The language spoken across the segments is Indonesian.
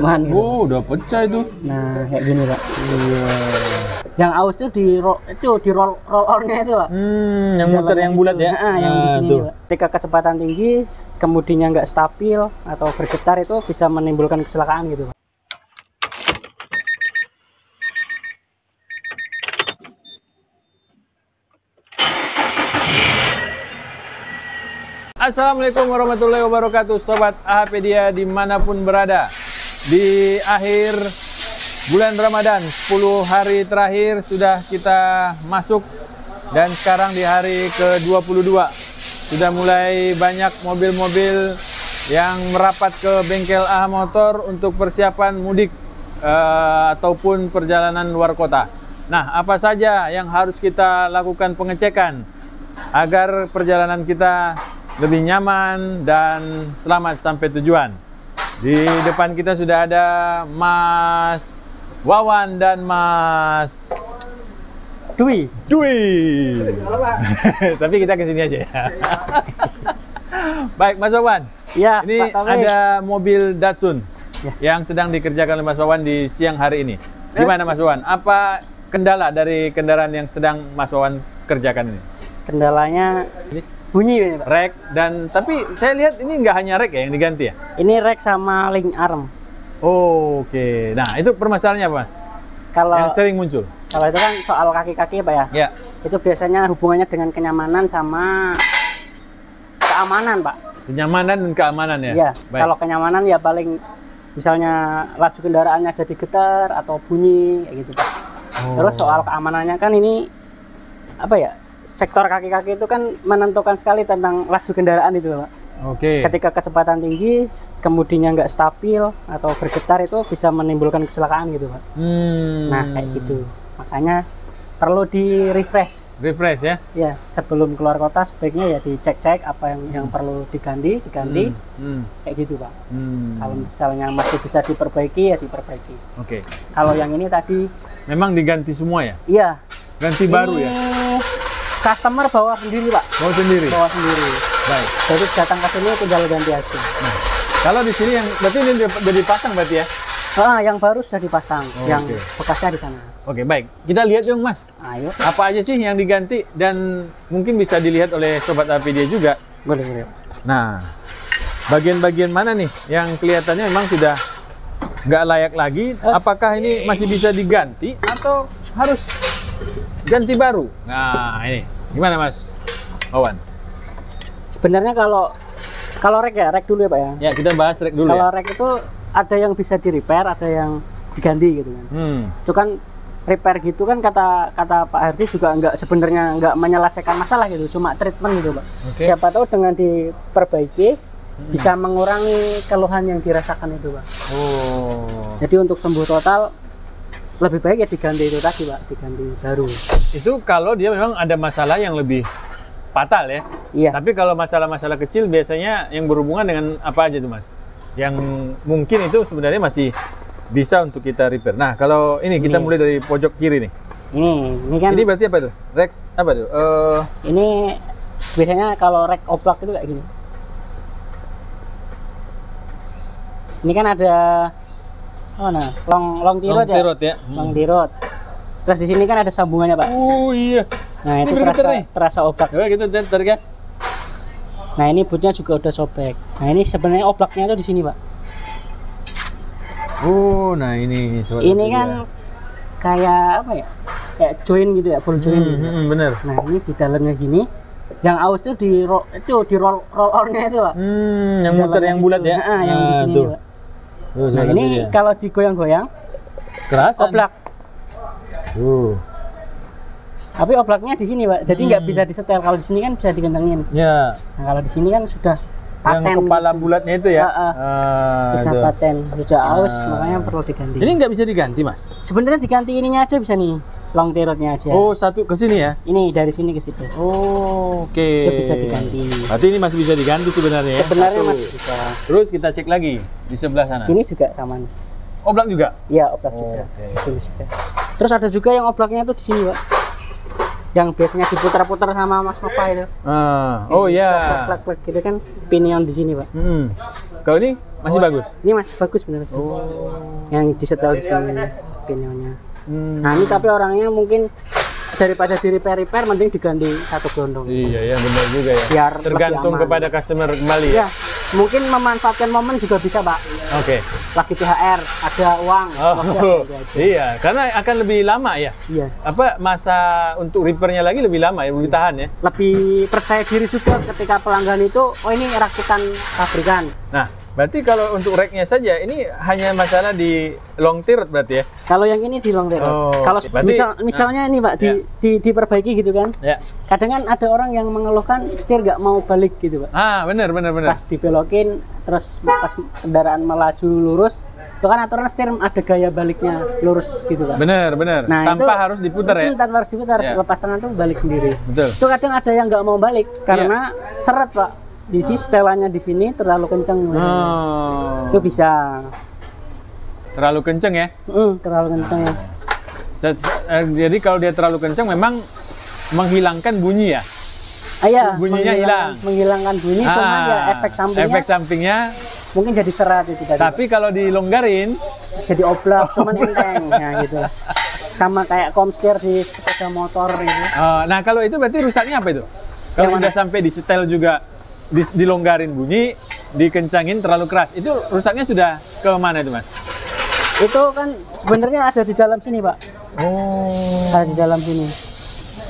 Man, gitu. Oh, udah pecah itu. Nah, kayak gini, Pak. Iya. Yang aus itu di roll on-nya itu, Pak. Yang muter yang bulat ya. Nah, yang di sini, Pak. Ketika kecepatan tinggi, kemudinya nggak stabil atau bergetar itu bisa menimbulkan kecelakaan gitu, Pak. Assalamualaikum warahmatullahi wabarakatuh, Sobat AHpedia dimanapun berada. Di akhir bulan Ramadan, 10 hari terakhir sudah kita masuk. Dan sekarang di hari ke-22 sudah mulai banyak mobil-mobil yang merapat ke bengkel AH Motor untuk persiapan mudik ataupun perjalanan luar kota. Nah, apa saja yang harus kita lakukan pengecekan agar perjalanan kita lebih nyaman dan selamat sampai tujuan. Di depan kita sudah ada Mas Wawan dan Mas Dwi. Tapi kita ke sini aja ya. Baik, Mas Wawan. Ya, ini ada mobil Datsun yang sedang dikerjakan oleh Mas Wawan di siang hari ini. Gimana Mas Wawan? Apa kendala dari kendaraan yang sedang Mas Wawan kerjakan ini? Kendalanya bunyi, Pak. Rek dan tapi saya lihat ini nggak hanya rek ya yang diganti ya? Ini rek sama link arm. Oh, oke. Nah, itu permasalahannya apa? Kalau yang sering muncul. Kalau itu kan soal kaki-kaki, Pak ya. Ya. Itu biasanya hubungannya dengan kenyamanan sama keamanan, Pak. Kenyamanan dan keamanan ya. Iya. Kalau kenyamanan ya paling misalnya laju kendaraannya jadi getar atau bunyi kayak gitu, Pak. Oh. Terus soal keamanannya kan ini apa ya? Sektor kaki-kaki itu kan menentukan sekali tentang laju kendaraan itu, Pak. Oke. Ketika kecepatan tinggi, kemudinya nggak stabil atau bergetar itu bisa menimbulkan kecelakaan gitu, Pak. Nah, kayak gitu. Makanya perlu di refresh. Refresh ya? Ya, sebelum keluar kota sebaiknya ya dicek-cek apa yang perlu diganti. Kayak gitu, Pak. Kalau misalnya masih bisa diperbaiki ya diperbaiki. Oke. Kalau yang ini tadi memang diganti semua ya? Iya. Ganti baru ya? Customer bawa sendiri, Pak. Bawa sendiri? Bawa sendiri. Baik. Jadi datang ke sini tinggal ganti aja. Nah, kalau di sini yang berarti ini udah dipasang berarti ya? Yang baru sudah dipasang, yang bekasnya di sana. Oke, baik. Kita lihat dong, Mas. Ayo. Apa aja sih yang diganti dan mungkin bisa dilihat oleh Sobat AHpedia juga? Boleh. Nah, bagian-bagian mana nih yang kelihatannya memang sudah nggak layak lagi? Apakah ini masih bisa diganti atau harus ganti baru? Nah, ini gimana Mas Wawan? Sebenarnya kalau rek ya, rek dulu ya Pak ya. Ya, kita bahas rek dulu. Kalau rek itu ada yang bisa di repair, ada yang diganti gitu kan. Itu kan repair gitu kan kata Pak Hardi juga sebenarnya nggak menyelesaikan masalah gitu, cuma treatment gitu Pak. Siapa tahu dengan diperbaiki bisa mengurangi keluhan yang dirasakan itu Pak. Oh. Jadi untuk sembuh total lebih baik ya diganti itu tadi Pak, diganti baru. Itu kalau dia memang ada masalah yang lebih fatal ya. Iya. Tapi kalau masalah-masalah kecil biasanya yang berhubungan dengan apa aja tuh Mas? Yang mungkin itu sebenarnya masih bisa untuk kita repair. Nah, kalau ini kita mulai dari pojok kiri nih. Ini kan. Ini berarti apa tuh? Rex apa tuh? Ini biasanya kalau rek oblak itu kayak gini. Ini kan ada long tirot ya. Long tirot. Terus di sini kan ada sambungannya, Pak. Oh iya. Nah, ini itu terasa oblak. Coba kita tarik ya. Nah, ini bootnya juga udah sobek. Nah, ini sebenarnya oblaknya itu di sini, Pak. Oh, nah ini. Ini kan kayak apa ya? Kayak join gitu ya, ball join. Bener. Nah, ini di dalamnya gini. Yang aus itu di roll on-nya itu, Pak. Yang muter yang bulat ya. Yang di sini, Pak. Nah, ini kalau digoyang-goyang kerasan. Oblak. Tapi oblaknya di sini, Pak. Jadi nggak bisa disetel. Kalau di sini kan bisa digentengin. Ya. Nah, kalau di sini kan sudah paten. Yang kepala bulatnya itu ya. Sudah paten, sudah aus, makanya perlu diganti. Ini nggak bisa diganti, Mas? Sebenarnya diganti ininya aja bisa nih, long tirotnya aja. Oh, satu ke sini ya? Ini dari sini ke situ. Oh, oke. Itu bisa diganti. Berarti ini masih bisa diganti sebenarnya ya? Sebenarnya masih bisa. Terus kita cek lagi di sebelah sana. Sini juga sama nih. Oblak juga? Iya, oblak juga. Sini juga. Terus ada juga yang oblaknya itu di sini, Pak. yang biasanya diputar-putar sama Mas Nova itu. Oh ya. Plak-plak gitu kan pinion di sini, Pak. Kalau ini masih bagus? Ini masih bagus bener sih. Yang disetel di sini pinionnya. Nah, ini tapi orangnya mungkin daripada di repair mending diganti satu gelondong. Iya ya, benar juga ya. Biar tergantung kepada customer kembali ya. Mungkin memanfaatkan momen juga bisa, Pak. Oke. Lagi THR, ada uang. Iya, karena akan lebih lama ya. Iya. Apa masa untuk repairnya lagi lebih lama ya, lebih tahan ya. Lebih percaya diri juga ketika pelanggan itu, oh ini rakitan pabrikan. Nah, berarti kalau untuk racknya saja ini hanya masalah di long tirot berarti ya? Kalau yang ini di long tirot. Kalau berarti, misalnya ini Pak diperbaiki gitu kan? Ya. Kadang kan ada orang yang mengeluhkan setir nggak mau balik gitu Pak. Benar. Pas dibelokin, terus pas kendaraan melaju lurus, itu kan aturan setir ada gaya baliknya lurus gitu Pak. Benar. Nah, tanpa harus diputar ya? Tanpa harus diputar, lepas tangan tuh balik sendiri. Betul. Itu kadang ada yang nggak mau balik karena seret Pak. Jadi setelannya di sini terlalu kenceng. Itu bisa. Terlalu kenceng ya? Terlalu kenceng ya. Jadi kalau dia terlalu kenceng memang menghilangkan bunyi ya? Iya, bunyinya hilang. Menghilangkan bunyi, cuma ya efek sampingnya mungkin jadi serat itu tadi. Tapi kalau dilonggarin jadi oblak, cuman enteng ya gitu. Sama kayak komstir di sepeda motor gitu. Nah, kalau itu berarti rusaknya apa itu? Kalau udah sampai di setel juga dilonggarin bunyi, dikencangin terlalu keras, itu rusaknya sudah ke mana itu Mas? Itu kan sebenarnya ada di dalam sini Pak. Ada di dalam sini.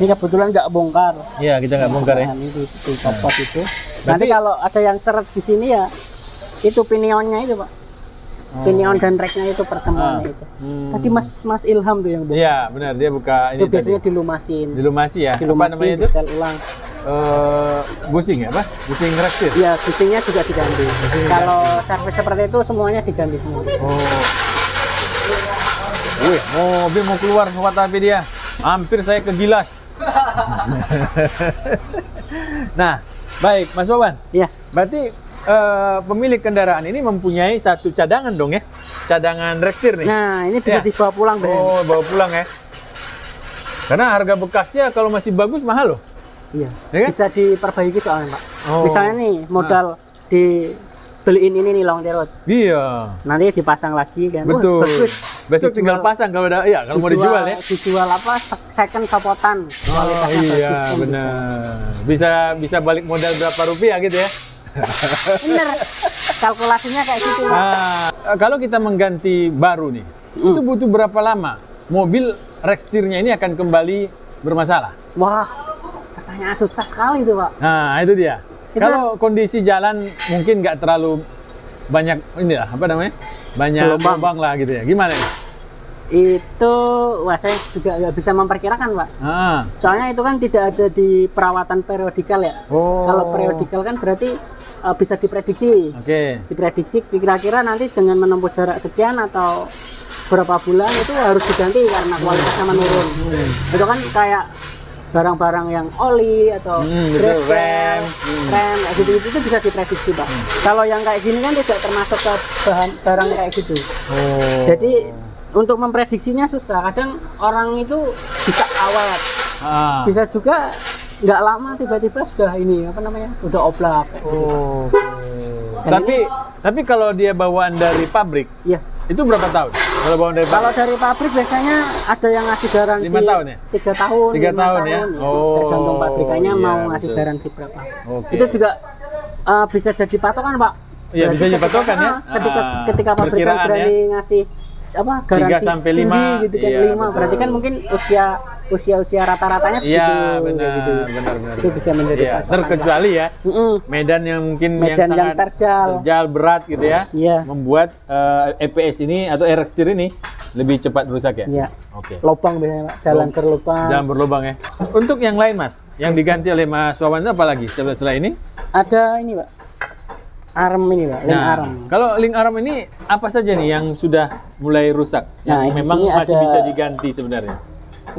Ini kebetulan nggak bongkar. Iya, kita nggak bongkar ya. Ini di copot itu. Nanti kalau ada yang seret di sini ya, itu pinionnya itu Pak. Pinion dan racknya itu pertemuannya itu. Tadi Mas Ilham tuh yang bongkar. Iya, benar, dia buka ini. Itu biasanya dilumasin. Dilumasi ya. Dilumasi, apa namanya itu? Setel ulang. Busing ya, apa? Busing rekstir? Iya, busingnya juga diganti. Kalau servis seperti itu semuanya diganti semua. Wih, mobil mau keluar sobat HP dia. Hampir saya kegilas. Nah, baik Mas Wawan. Iya. Berarti pemilik kendaraan ini mempunyai satu cadangan dong ya? Cadangan rekstir nih. Nah, ini bisa dibawa pulang, Oh, bawa pulang ya. Karena harga bekasnya kalau masih bagus mahal loh. Iya, ya kan? bisa diperbaiki soalnya Pak. Misalnya nih modal dibeliin ini nih long tirot. Iya. Nanti dipasang lagi kan. Betul. Bagus. Besok tinggal pasang kalau ada, ya kalau mau dijual ya. Dijual apa? Second copotan. Iya benar. Bisa balik modal berapa rupiah gitu ya? Bener. Kalkulasinya kayak gitu. Kalau kita mengganti baru nih, itu butuh berapa lama? Mobil rekstirnya ini akan kembali bermasalah. Wah. Pertanyaan susah sekali itu Pak. Nah itu dia. Kalau kondisi jalan mungkin nggak terlalu banyak ini lah, apa namanya, banyak lubang lah gitu ya. Gimana ya? Itu wah saya juga nggak bisa memperkirakan Pak. Soalnya itu kan tidak ada di perawatan periodikal ya. Kalau periodikal kan berarti bisa diprediksi. Diprediksi kira-kira nanti dengan menempuh jarak sekian atau berapa bulan itu harus diganti karena kualitasnya menurun. Itu kan kayak barang-barang yang oli atau rem gitu itu bisa diprediksi Pak. Kalau yang kayak gini kan tidak termasuk ke barang kayak gitu. Jadi untuk memprediksinya susah. Kadang orang itu bisa awet, bisa juga nggak lama tiba-tiba sudah ini apa namanya udah oblak. Tapi kalau dia bawaan dari pabrik, ya itu berapa tahun? Kalau bawaan dari pabrik? Kalau dari pabrik biasanya ada yang ngasih garansi 5 tahun ya? 3 tahun. 3 tahun ya? Tergantung pabrikannya mau ngasih garansi berapa. Itu juga bisa jadi patokan Pak. Iya bisa jadi patokan ya. Ketika pabrikan berani ngasih apa garansi 3 sampai 5 gitu kan, 5 berarti kan mungkin usia rata-ratanya segitu. Iya benar, gitu. benar. Itu bisa menjadi terkecuali ya medan yang mungkin medan yang terjal berat gitu ya, membuat EPS ini atau rekstir ini lebih cepat rusak ya. Iya. Lubang biasanya Pak, jalan berlubang. Jalan berlubang ya. Untuk yang lain Mas, yang diganti oleh Mas Wawan apa lagi setelah ini? Ada ini Pak. Arm ini Pak, link arm. Kalau link arm ini apa saja nih yang sudah mulai rusak? Yang memang masih bisa diganti sebenarnya.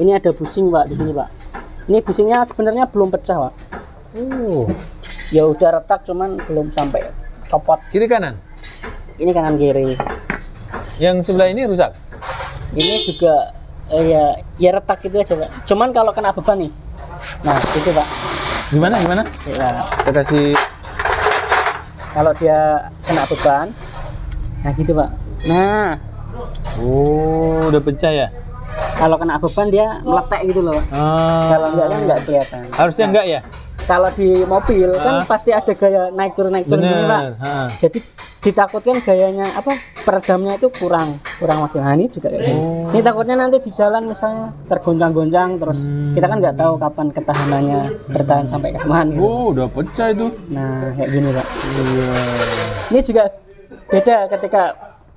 Ini ada busing Pak di sini Pak. Ini busingnya sebenarnya belum pecah Pak. Ya udah retak cuman belum sampai copot. Kiri kanan? Ini kanan kiri. Yang sebelah ini rusak? Ini juga ya retak gitu aja Pak. Cuman kalau kena beban nih, Nah, itu Pak. Gimana? Ya, Kita kasih. kalau dia kena beban, nah gitu Pak. Nah, Oh, udah pecah ya? kalau kena beban dia meletek gitu loh Pak. Kalau enggak kan enggak kelihatan. Harusnya enggak ya? Kalau di mobil kan pasti ada gaya naik turun gini Pak. Jadi ditakutkan gayanya apa peredamnya itu kurang waktu. Nah, ini juga kayak gini. Ini takutnya nanti di jalan misalnya tergoncang-goncang terus kita kan nggak tahu kapan ketahanannya bertahan sampai kapan gitu. Oh, udah pecah itu. Nah, kayak gini Pak. Iya. Ini juga beda ketika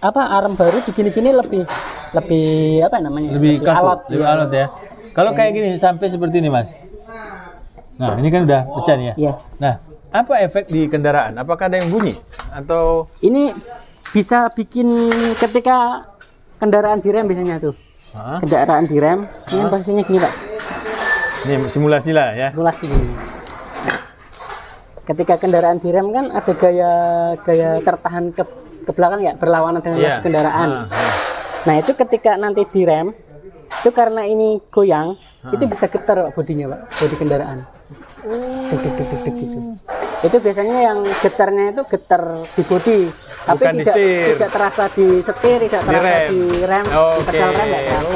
apa arem baru digini-gini lebih apa namanya? Lebih alot. Lebih alot ya. Kalau kayak gini sampai seperti ini, Mas. Nah, ini kan udah pecah nih ya. Iya. Nah, apa efek di kendaraan? Apakah ada yang bunyi atau Ini bisa bikin ketika kendaraan direm biasanya tuh. Kendaraan direm, ini posisinya gini Pak. ini simulasi lah ya? Simulasi gini. Ketika kendaraan direm kan ada gaya tertahan ke belakang ya, berlawanan dengan laju kendaraan. Nah, itu ketika nanti direm, itu karena ini goyang, itu bisa getar Pak, bodinya Pak, bodi kendaraan. Deg gitu. Itu biasanya yang getarnya itu getar di bodi, tapi Bukan tidak terasa di setir, tidak terasa di rem, di pedal rem nggak terasa.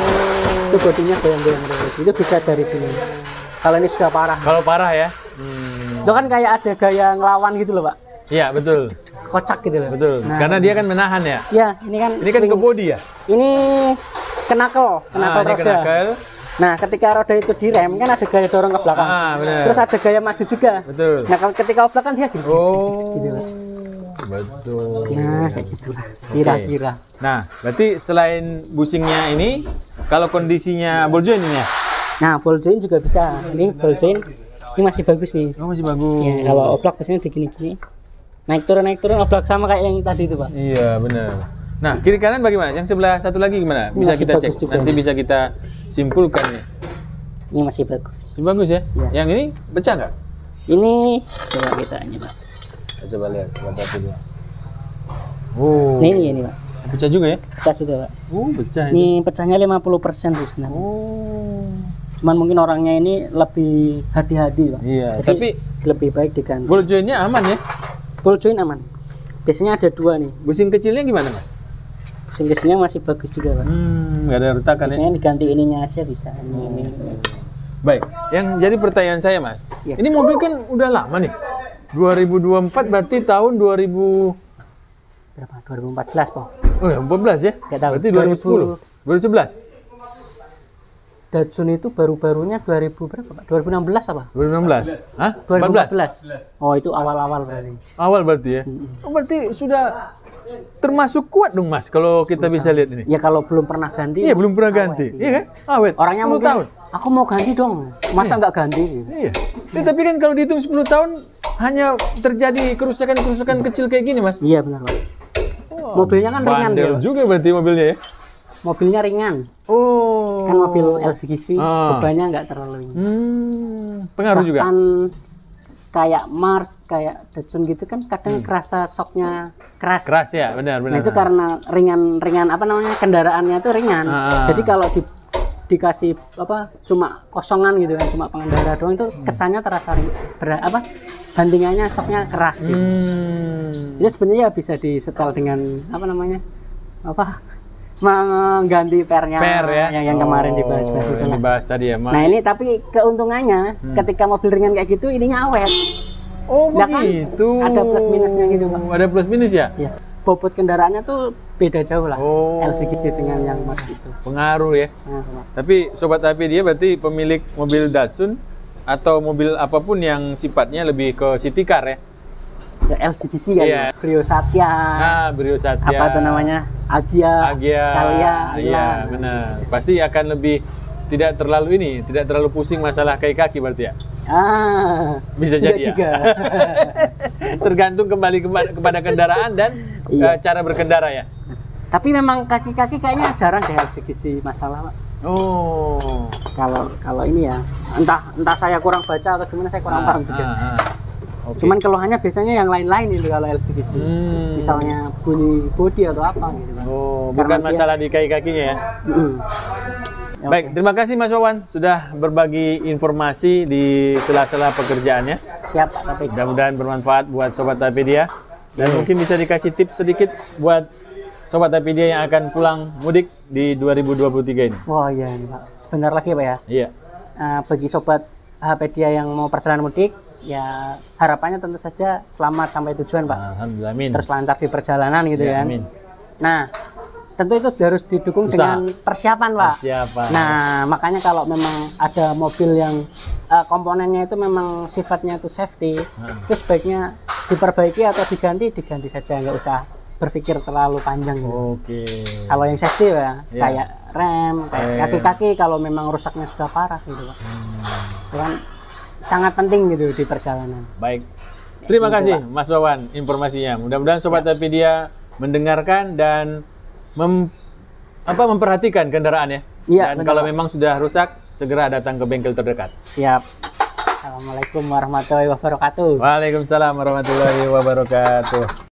Itu bodinya goyang-goyang terus. Itu bisa dari sini. Kalau ini sudah parah. Kalau parah ya? Itu kan kayak ada gaya ngelawan gitu loh Pak. Iya, betul. Kocak gitu loh. Betul. Nah, karena dia kan menahan ya? Ya, ini kan ke bodi ya? Ini kenakel roda. Kenakel. Nah, ketika roda itu direm kan ada gaya dorong ke belakang. Benar. Terus ada gaya maju juga. Betul. Nah, kalau ketika oblak kan dia gini. Gitu, Pak. Betul. Nah, kayak gitulah. Kira-kira. Nah, berarti selain bushingnya ini, kalau kondisinya ball joint ini ya? Nah, ball joint juga bisa. Ini ball joint ini masih bagus nih. Oh, masih bagus. Ya, kalau oblak biasanya digini-gini. Naik turun oblak sama kayak yang tadi itu Pak. Iya, benar. Nah, kiri kanan bagaimana? Yang sebelah satu lagi gimana? Bisa Masih kita cek. juga. Nanti bisa kita simpulkan nih. Ini masih bagus. Masih bagus ya? Iya. Yang ini pecah nggak? Ini coba kita Pak. Coba lihat, satu dua. Oh. Ini Pak. Pecah juga ya? Pecah sudah Pak. Pecah Ini pecahnya 50% sih sebenarnya. Cuman mungkin orangnya ini lebih hati-hati Pak. Iya. Jadi Tapi lebih baik diganti. ball joint-nya aman ya? Ball joint aman. Biasanya ada dua nih. Bushing kecilnya gimana, Mas? Bushing kecilnya masih bagus juga Pak. Nggak ada retakan ya? Biasanya diganti ininya aja bisa. Ini. Baik, yang jadi pertanyaan saya Mas, Ya. ini mobil kan udah lama nih, 2024 berarti tahun 2000 Berapa? 2014 Pak. Oh ya, 14 ya? Nggak tahu. Berarti 2010, 2011, Datsun itu baru-barunya 2000 berapa Pak? 2016 apa? 2016, hah? 2014. Oh, itu awal-awal berarti. Awal berarti ya? Oh, berarti sudah termasuk kuat dong Mas, kalau kita bisa lihat ini. Ya kalau belum pernah ganti. Iya, belum pernah ganti, iya kan? Awet, Orangnya 10 mungkin, tahun. aku mau ganti dong. Masa nggak ganti? Gitu. Iya. Tapi kan kalau dihitung 10 tahun hanya terjadi kerusakan-kerusakan kecil kayak gini Mas. Iya benar Pak. Mobilnya kan ringan Bandel dia. juga berarti mobilnya ya? Mobilnya ringan. Oh. Kan mobil LCGC bebannya nggak terlalu ini. Pengaruh juga. Bahkan kayak Mars, kayak Datsun gitu kan kadang kerasa shocknya keras. Keras ya, benar. Nah, itu karena ringan apa namanya kendaraannya itu ringan. Jadi kalau dikasih apa cuma kosongan gitu kan, cuma pengendara doang itu kesannya terasa bandingannya shocknya keras gitu. Itu sebenarnya bisa disetel dengan apa namanya mengganti pernya ya? yang kemarin dibahas itu yang dibahas tadi ya Mas. Nah ini tapi keuntungannya ketika mobil ringan kayak gitu ininya awet. Oh Nah, kan begitu. ada plus minusnya gitu Pak. Ada plus minus ya? Ya, bobot kendaraannya tuh beda jauh lah. Oh. LCGC dengan yang Mars itu. Pengaruh ya. Nah, Tapi Sobat HP dia berarti pemilik mobil Datsun atau mobil apapun yang sifatnya lebih ke city car ya? ya LCGC kan, Iya. Brio Satya, Brio Satya. apa tuh namanya, Agia, Kalia, Iya benar. Pasti akan lebih tidak terlalu pusing masalah kaki berarti ya? Bisa jadi ya? juga. Tergantung kembali kepada kendaraan dan cara berkendara ya? Tapi memang kaki-kaki kayaknya jarang deh LCGC masalah Pak. Oh. Kalau ini ya, entah saya kurang baca atau gimana, saya kurang paham juga. Okay. Cuman keluhannya biasanya yang lain-lain itu kalau LCGC. Misalnya bunyi bodi atau apa gitu Pak. Oh, bukan masalah di kaki-kakinya ya? Baik, terima kasih Mas Wawan sudah berbagi informasi di sela-sela pekerjaannya. Siap Pak Taufik. Mudah-mudahan bermanfaat buat Sobat Tapedia. Dan mungkin bisa dikasih tips sedikit buat Sobat Tapedia yang akan pulang mudik di 2023 ini. Wah iya nih Pak, sebentar lagi Pak ya. Iya. Bagi Sobat Tapedia yang mau perjalanan mudik, ya harapannya tentu saja selamat sampai tujuan Pak. Alhamdulillah, amin. Terus lancar di perjalanan gitu Ya, kan. amin. Nah, tentu itu harus didukung dengan persiapan Pak. Persiapan. Nah, makanya kalau memang ada mobil yang komponennya itu memang sifatnya itu safety, itu sebaiknya diperbaiki atau diganti saja, nggak usah berpikir terlalu panjang gitu. Oke. Kalau yang safety ya, kayak rem, kayak kaki-kaki kalau memang rusaknya sudah parah gitu Pak. Itu kan sangat penting gitu di perjalanan. Baik. Terima kasih Mas Wawan informasinya. Mudah-mudahan Sobat Tapedia mendengarkan dan memperhatikan kendaraannya. Iya, dan kalau memang sudah rusak, segera datang ke bengkel terdekat. Siap. Assalamualaikum warahmatullahi wabarakatuh. Waalaikumsalam warahmatullahi wabarakatuh.